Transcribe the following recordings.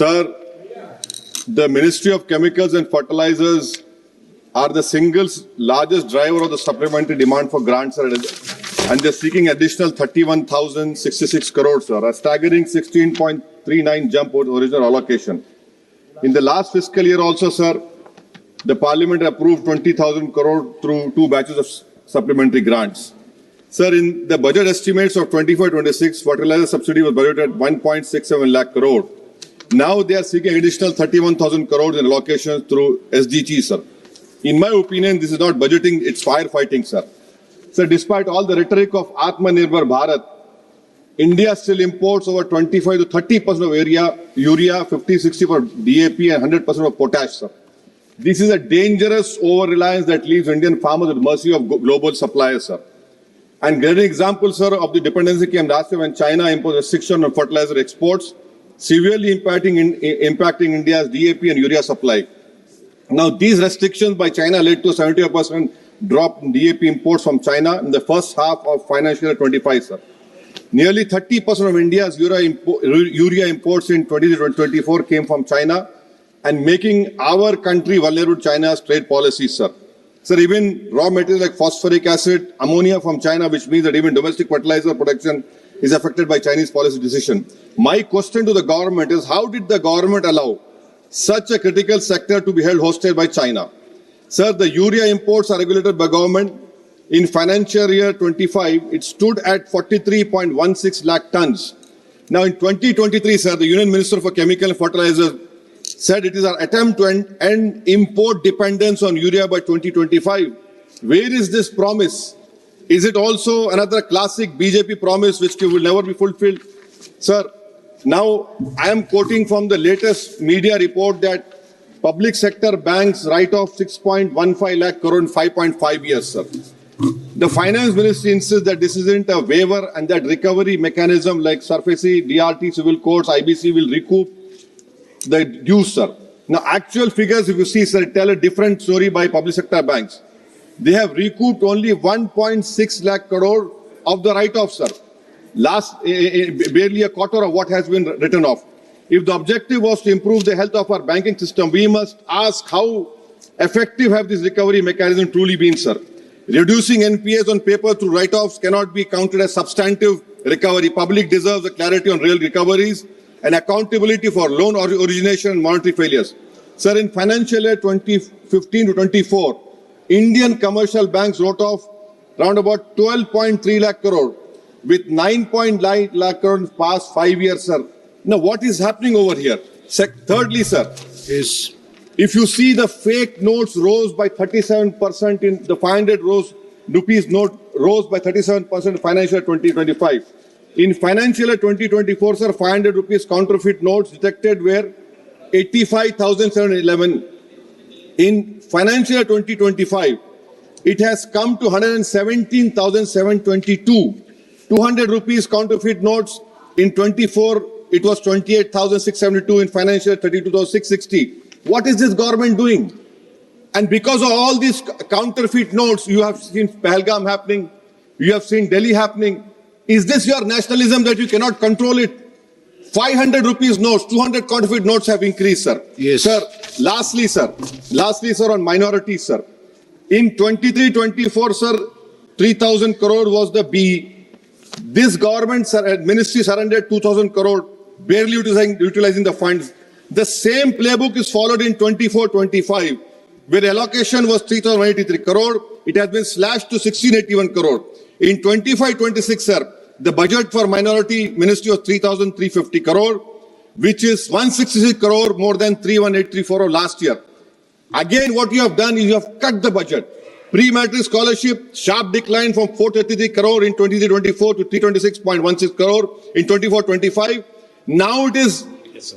Sir, the Ministry of Chemicals and Fertilizers are the single largest driver of the supplementary demand for grants, sir, and they're seeking additional 31,066 crores, sir, a staggering 16.39 jump over original allocation. In the last fiscal year also, sir, the Parliament approved 20,000 crore through two batches of supplementary grants. Sir, in the budget estimates of 24-26, fertilizer subsidy was budgeted at 1.67 lakh crore. Now they are seeking additional 31,000 crores in allocations through SDG, sir. In my opinion, this is not budgeting, it's firefighting, sir. Sir, despite all the rhetoric of Atmanirbhar Bharat, India still imports over 25 to 30% of urea, 50-60 for DAP and 100% of potash, sir. This is a dangerous over-reliance that leaves Indian farmers at the mercy of global suppliers, sir. And great example, sir, of the dependency came last year when China imposed restriction on fertilizer exports, severely impacting India's DAP and urea supply. Now, these restrictions by China led to a 75% drop in DAP imports from China in the first half of financial year 25, sir. Nearly 30% of India's urea imports in 2024 came from China and making our country vulnerable to China's trade policies, sir. Sir, even raw materials like phosphoric acid, ammonia from China, which means that even domestic fertilizer production is affected by Chinese policy decision. My question to the government is, how did the government allow such a critical sector to be held hostage by China? Sir, the urea imports are regulated by government. In financial year 25, it stood at 43.16 lakh tons. Now in 2023, sir, the Union Minister for Chemical and Fertilizers said it is our attempt to end import dependence on urea by 2025. Where is this promise? Is it also another classic BJP promise which will never be fulfilled? Sir, now I am quoting from the latest media report that public sector banks write off 6.15 lakh crore in 5.5 years, sir. The finance ministry insists that this isn't a waiver and that recovery mechanism like SARFAESI, DRT, civil courts, IBC will recoup the dues, sir. Now, actual figures, if you see, sir, tell a different story by public sector banks. They have recouped only 1.6 lakh crore of the write-off, sir. Barely a quarter of what has been written off. If the objective was to improve the health of our banking system, we must ask how effective have these recovery mechanisms truly been, sir. Reducing NPAs on paper through write-offs cannot be counted as substantive recovery. Public deserves a clarity on real recoveries and accountability for loan origination and monetary failures. Sir, in financial year 2015 to 24, Indian commercial banks wrote off around about 12.3 lakh crore with 9.9 lakh crore in the past 5 years, sir. Now, what is happening over here? Thirdly, sir, Yes. if you see the fake notes rose by 37% in the 500 rupees note rose by 37% in financial year 2025. In financial year 2024, sir, 500 rupees counterfeit notes detected were 85,711. In financial year 2025, it has come to 117,722. 200 rupees counterfeit notes in 24, it was 28,672. In financial year 32,660. What is this government doing? And because of all these counterfeit notes, you have seen Pahalgam happening, you have seen Delhi happening. Is this your nationalism that you cannot control it? 500 rupees notes, 200 counterfeit notes have increased, sir. Yes. Sir, lastly, sir, on minorities, sir. In 23-24, sir, 3,000 crore was the B. This government, sir, ministry surrendered 2,000 crore, barely utilizing the funds. The same playbook is followed in 24-25, where allocation was 3,183 crore. It has been slashed to 1,681 crore. In 25-26, sir, the budget for minority ministry was 3,350 crore, which is 166 crore more than 3,1834 of last year. Again, what you have done is you have cut the budget. Pre-matric scholarship, sharp decline from 433 crore in 23-24 to 326.16 crore in 24-25. Now it is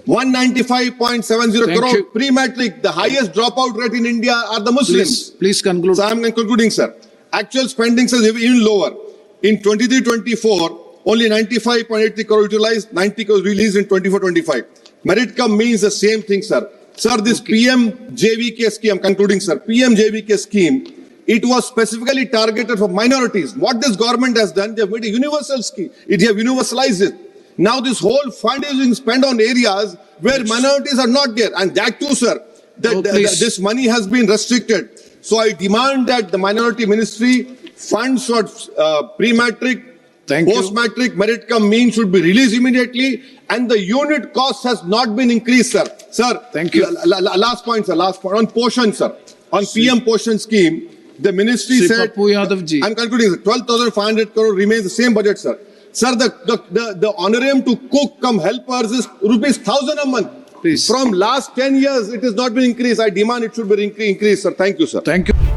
195.70 crore. Pre-matric, the highest dropout rate in India are the Muslims. Please conclude. So I am concluding, sir. Actual spending is even lower. In 23-24, only 95.83 crore utilized, 90 crore released in 24-25. Merit come means the same thing, sir. Sir, this PMJVK scheme, I'm concluding, sir. PMJVK scheme, it was specifically targeted for minorities. What this government has done, they have made a universal scheme. They have universalized it. Now this whole fund is being spent on areas where minorities are not there. And that too, sir, this money has been restricted. So I demand that the minority ministry funds for pre-matric, Thank you. post-matric, merit cum mean should be released immediately, and the unit cost has not been increased, sir. Sir, Thank you. Last point, sir. Last point on Poshan, sir. On PM Poshan scheme, the ministry Shri said. Pappu Yadav ji. I'm concluding, sir. 12,500 crore remains the same budget, sir. Sir, the honorarium to cook come helpers is rupees 1,000 a month. Please. From last 10 years, it has not been increased. I demand it should be increased, sir. Thank you, sir. Thank you.